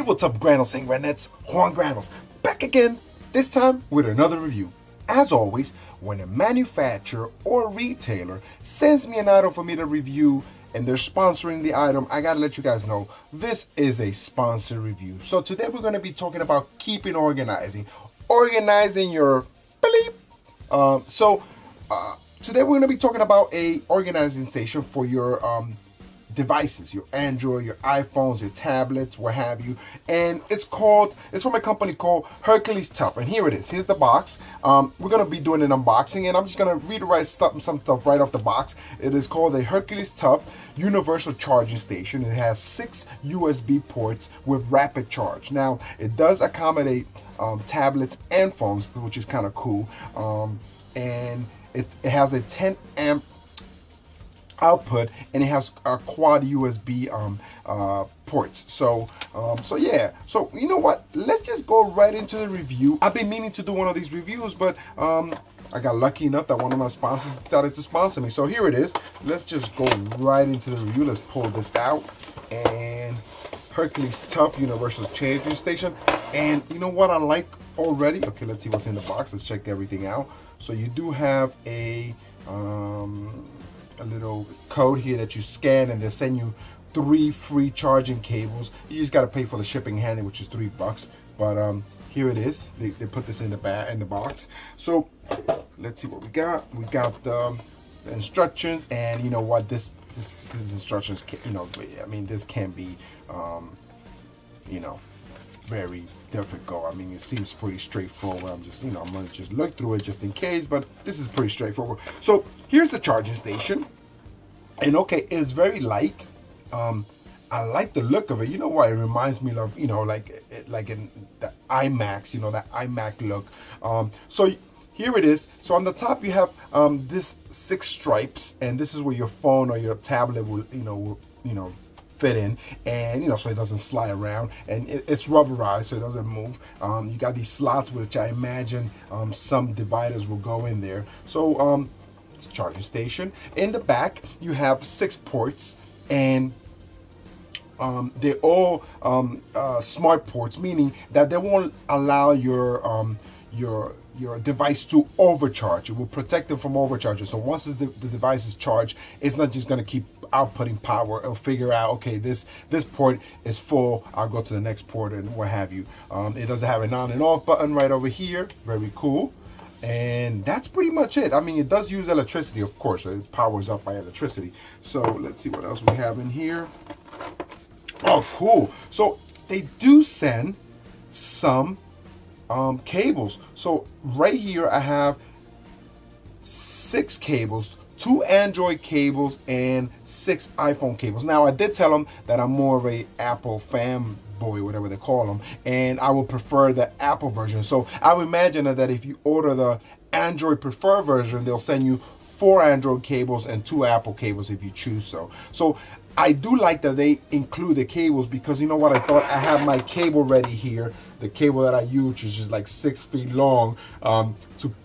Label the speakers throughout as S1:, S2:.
S1: Hey, what's up, Granos and Granettes? Juan Granos, back again, this time with another review. As always, when a manufacturer or retailer sends me an item for me to review and they're sponsoring the item, I gotta let you guys know this is a sponsored review. So today we're gonna be talking about organizing your bleep. Today we're gonna be talking about a organizing station for your devices, your Android, your iPhones, your tablets, what have you. And it's from a company called Hercules Tuff. And here it is. Here's the box. We're going to be doing an unboxing, and I'm just going to read some stuff right off the box. It is called a Hercules Tuff universal charging station. It has 6 USB ports with rapid charge. Now, it does accommodate tablets and phones, which is kind of cool. And it has a 10 amp output, and it has quad USB ports. So yeah. So you know what? Let's just go right into the review. I've been meaning to do one of these reviews, but I got lucky enough that one of my sponsors decided to sponsor me. So here it is. Let's just go right into the review. Let's pull this out. And Hercules Tuff Universal Charging Station. And you know what I like already? Okay, let's see what's in the box. Let's check everything out. So you do have a little code here that you scan, and they'll send you 3 free charging cables. You just got to pay for the shipping and handling, which is $3. But here it is. They put this in the box. So let's see what we got. We got the instructions, and you know what, this instructions, I mean, this can be very difficult. I mean, it seems pretty straightforward. I'm gonna just look through it just in case, but this is pretty straightforward. So here's the charging station, and okay, it's very light. I like the look of it. You know what? It reminds me of, like in the iMacs, that iMac look. So here it is. So on the top you have this 6 stripes, and this is where your phone or your tablet will fit in, and so it doesn't slide around, and it's rubberized so it doesn't move. You got these slots, which I imagine some dividers will go in there. So it's a charging station. In the back you have 6 ports, and they're all smart ports, meaning that they won't allow your device to overcharge. It will protect them from overcharging. So once the device is charged, it's not just going to keep outputting power. It'll figure out, okay, this port is full, I'll go to the next port, and what have you. It does have an on and off button right over here. Very cool. And that's pretty much it. I mean, it does use electricity, of course. So it powers up by electricity. So let's see what else we have in here. Oh, cool. So they do send some cables. So right here I have 6 cables, 2 Android cables, and 6 iPhone cables. Now, I did tell them that I'm more of a Apple fanboy, whatever they call them, and I would prefer the Apple version. So I would imagine that if you order the Android preferred version, they'll send you 4 Android cables and 2 Apple cables if you choose so. So I do like that they include the cables, because you know what, I thought I have my cable ready here, the cable that I use, which is just like 6 feet long,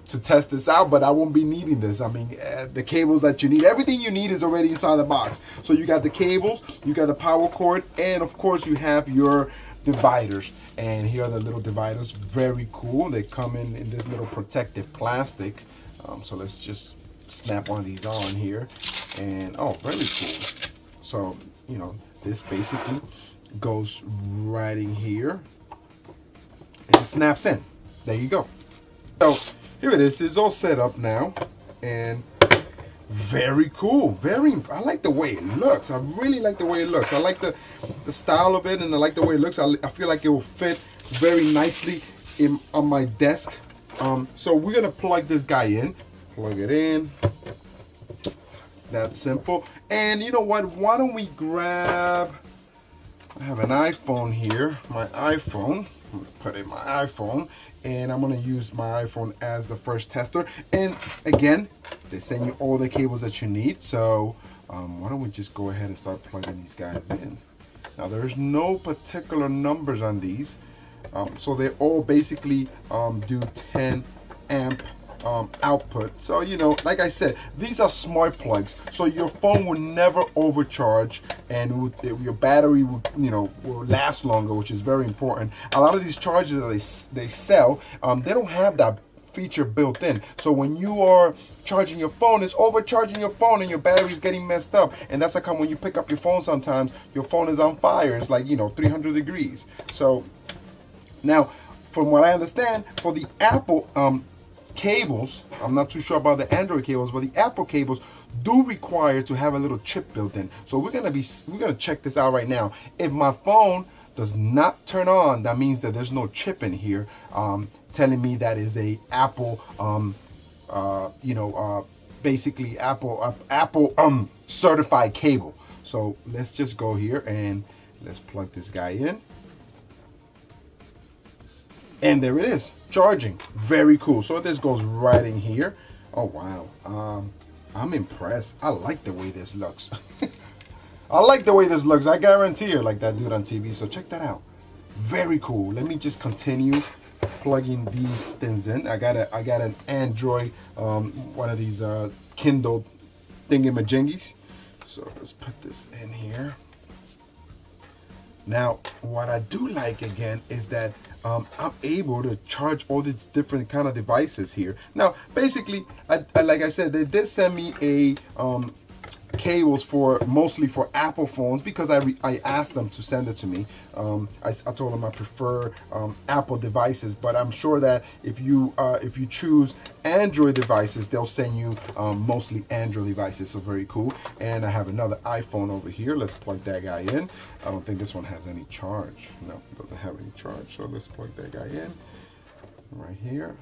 S1: to test this out, but I won't be needing this. I mean, the cables that you need, everything you need is already inside the box. So you got the cables, you got the power cord, and of course you have your dividers. And here are the little dividers. Very cool. They come in this little protective plastic. So let's just snap one of these on here, and oh, very cool. So this basically goes right in here, and it snaps in. There you go. So here it is. It's all set up now, and very cool. I like the way it looks. I really like the way it looks. I like the style of it, and I like the way it looks. I feel like it will fit very nicely on my desk. So we're gonna plug this guy in. Plug it in. That simple. And you know what? Why don't we grab? I have an iPhone here. My iPhone. I'm gonna put in my iPhone, and I'm gonna use my iPhone as the first tester. And again, they send you all the cables that you need. So why don't we just go ahead and start plugging these guys in? Now there's no particular numbers on these, so they all basically do 10 amp output. So, you know, like I said, these are smart plugs, so your phone will never overcharge, and your battery will, you know, will last longer, which is very important. A lot of these chargers that they sell, they don't have that feature built in. So when you are charging your phone, it's overcharging your phone and your battery's getting messed up. And that's how come when you pick up your phone, sometimes your phone is on fire. It's like, you know, 300 degrees. So now, from what I understand, for the Apple cables, I'm not too sure about the Android cables, but the Apple cables do require to have a little chip built in. So we're gonna check this out right now. If my phone does not turn on, that means that there's no chip in here, telling me that is a Apple, basically Apple certified cable. So let's just go here and let's plug this guy in. And there it is, charging. Very cool. So this goes right in here. Oh wow, I'm impressed. I like the way this looks. I like the way this looks. I guarantee you, like that dude on TV. So check that out. Very cool. Let me just continue plugging these things in. I got an Android, one of these Kindle thingamajiggies. So let's put this in here. Now, what I do like again is that I'm able to charge all these different kind of devices here. Now, basically, like I said, they did send me a cables for mostly for Apple phones, because I asked them to send it to me. I told them I prefer Apple devices, but I'm sure that if you choose Android devices, they'll send you mostly Android devices. So very cool. And I have another iPhone over here. Let's plug that guy in. I don't think this one has any charge. No, it doesn't have any charge. So let's plug that guy in right here.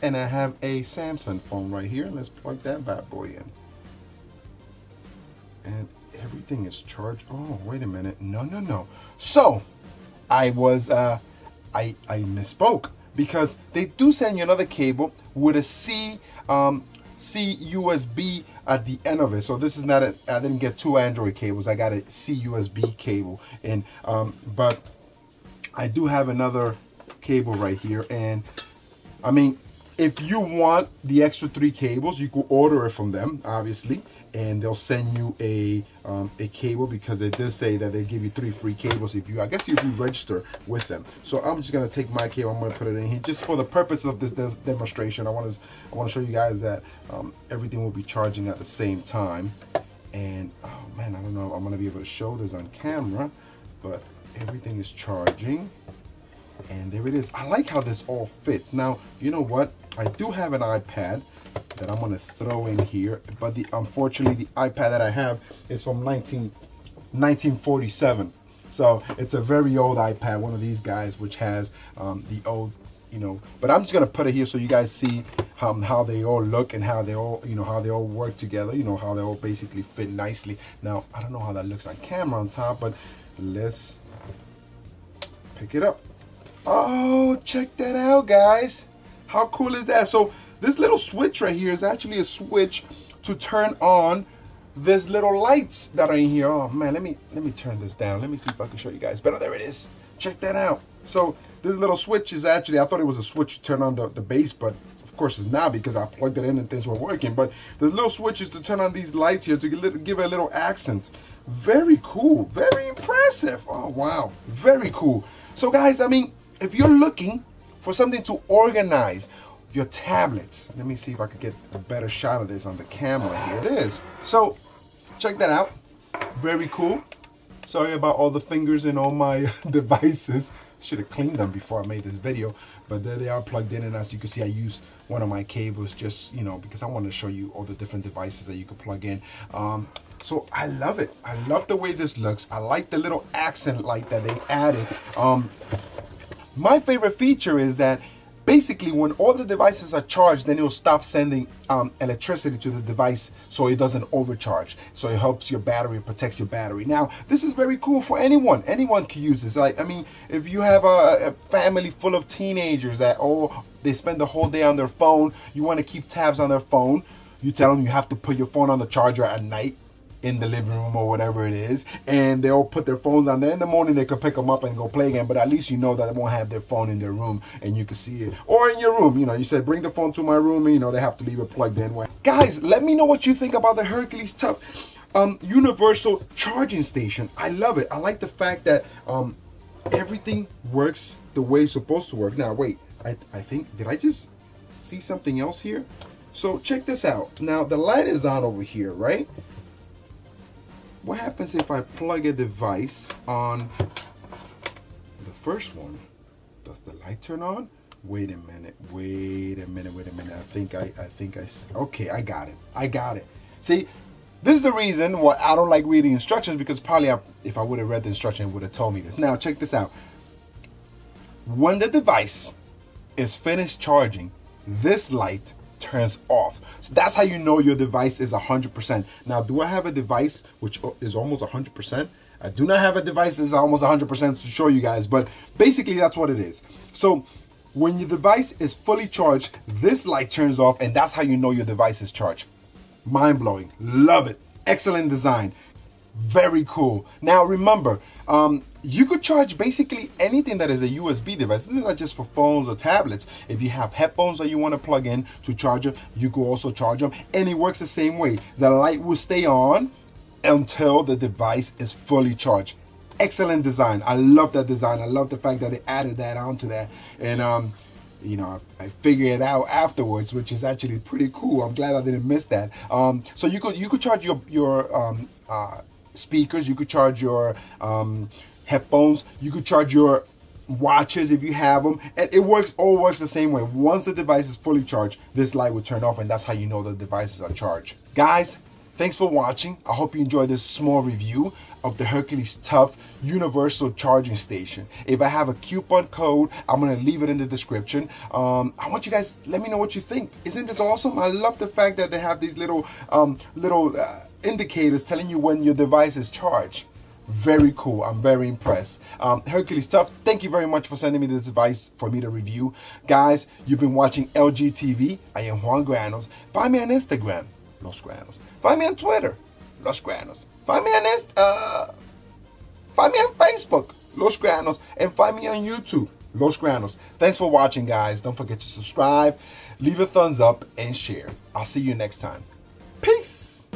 S1: And I have a Samsung phone right here. Let's plug that bad boy in. And everything is charged. Oh, wait a minute. No. So I misspoke, because they do send you another cable with a C USB at the end of it. So this is not I didn't get two Android cables. I got a C USB cable, and but I do have another cable right here. And I mean, if you want the extra 3 cables, you could order it from them, obviously, and they'll send you a cable, because they did say that they give you 3 free cables if you register with them. So I'm just gonna take my cable, I'm gonna put it in here just for the purpose of this demonstration. I want to show you guys that everything will be charging at the same time. And oh man, I don't know if I'm gonna be able to show this on camera, but everything is charging. And there it is. I like how this all fits. Now, you know what? I do have an iPad that I'm gonna throw in here, but unfortunately the iPad that I have is from 1947. So it's a very old iPad, one of these guys, which has the old, you know, but I'm just gonna put it here so you guys see how they all look and how they all, you know, how they all work together, you know, how they all basically fit nicely. Now, I don't know how that looks on camera on top, but let's pick it up. Oh, check that out, guys. How cool is that? So this little switch right here is actually a switch to turn on this little lights that are in here. Oh man, let me turn this down. Let me see if I can show you guys better. There it is. Check that out. So this little switch is actually, I thought it was a switch to turn on the base, but of course it's not, because I plugged it in and things were working. But the little switch is to turn on these lights here to give it a little accent. Very cool. Very impressive. Oh wow. Very cool. So guys, I mean, if you're looking for something to organize your tablets, let me see if I could get a better shot of this on the camera. Here it is. So check that out. Very cool. Sorry about all the fingers in all my devices. Should have cleaned them before I made this video, but there they are plugged in. And as you can see, I used one of my cables just, you know, because I wanted to show you all the different devices that you could plug in. So I love it. I love the way this looks. I like the little accent light that they added. My favorite feature is that basically when all the devices are charged, then it will stop sending electricity to the device, so it doesn't overcharge. So it helps your battery, it protects your battery. Now, this is very cool for anyone. Anyone can use this. Like, I mean, if you have a family full of teenagers that they spend the whole day on their phone, you want to keep tabs on their phone, you tell them you have to put your phone on the charger at night. in the living room or whatever it is, and they'll put their phones on there. In the morning they could pick them up and go play again, but at least you know that they won't have their phone in their room and you can see it. Or in your room, you know, you said bring the phone to my room, and you know they have to leave it plugged in. Guys, let me know what you think about the Hercules Tuff universal charging station. I love it. I like the fact that everything works the way it's supposed to work. Now wait, I think, did I just see something else here? So check this out. Now the light is on over here, right? What happens if I plug a device on the first one? Does the light turn on? Wait a minute. Okay, I got it. See, this is the reason why I don't like reading instructions, because probably if I would have read the instruction, it would have told me this. Now check this out. When the device is finished charging, this light turns off. So that's how you know your device is 100%. Now, do I have a device which is almost 100%? I do not have a device that's almost 100% to show you guys, but basically that's what it is. So when your device is fully charged, this light turns off, and that's how you know your device is charged. Mind-blowing. Love it. Excellent design. Very cool. Now remember, you could charge basically anything that is a USB device. This is not just for phones or tablets. If you have headphones that you want to plug in to charge them, you could also charge them, and it works the same way. The light will stay on until the device is fully charged. Excellent design. I love that design. I love the fact that they added that onto that, and you know, I figured it out afterwards, which is actually pretty cool. I'm glad I didn't miss that. So you could charge your speakers, you could charge your headphones, you could charge your watches if you have them, and it all works the same way. Once the device is fully charged, this light will turn off, and that's how you know the devices are charged. Guys, thanks for watching. I hope you enjoyed this small review of the Hercules Tuff universal charging station. If I have a coupon code, I'm gonna leave it in the description. I want you guys, let me know what you think. Isn't this awesome? I love the fact that they have these little indicators telling you when your device is charged. Very cool. I'm very impressed. Hercules Tuff, thank you very much for sending me this device for me to review. Guys, you've been watching LGTV. I am Juan Granos. Find me on Instagram, Los Granos. Find me on Twitter, Los Granos. Find me on Facebook, Los Granos, and find me on YouTube, Los Granos. Thanks for watching, guys. Don't forget to subscribe, leave a thumbs up, and share. I'll see you next time. Peace.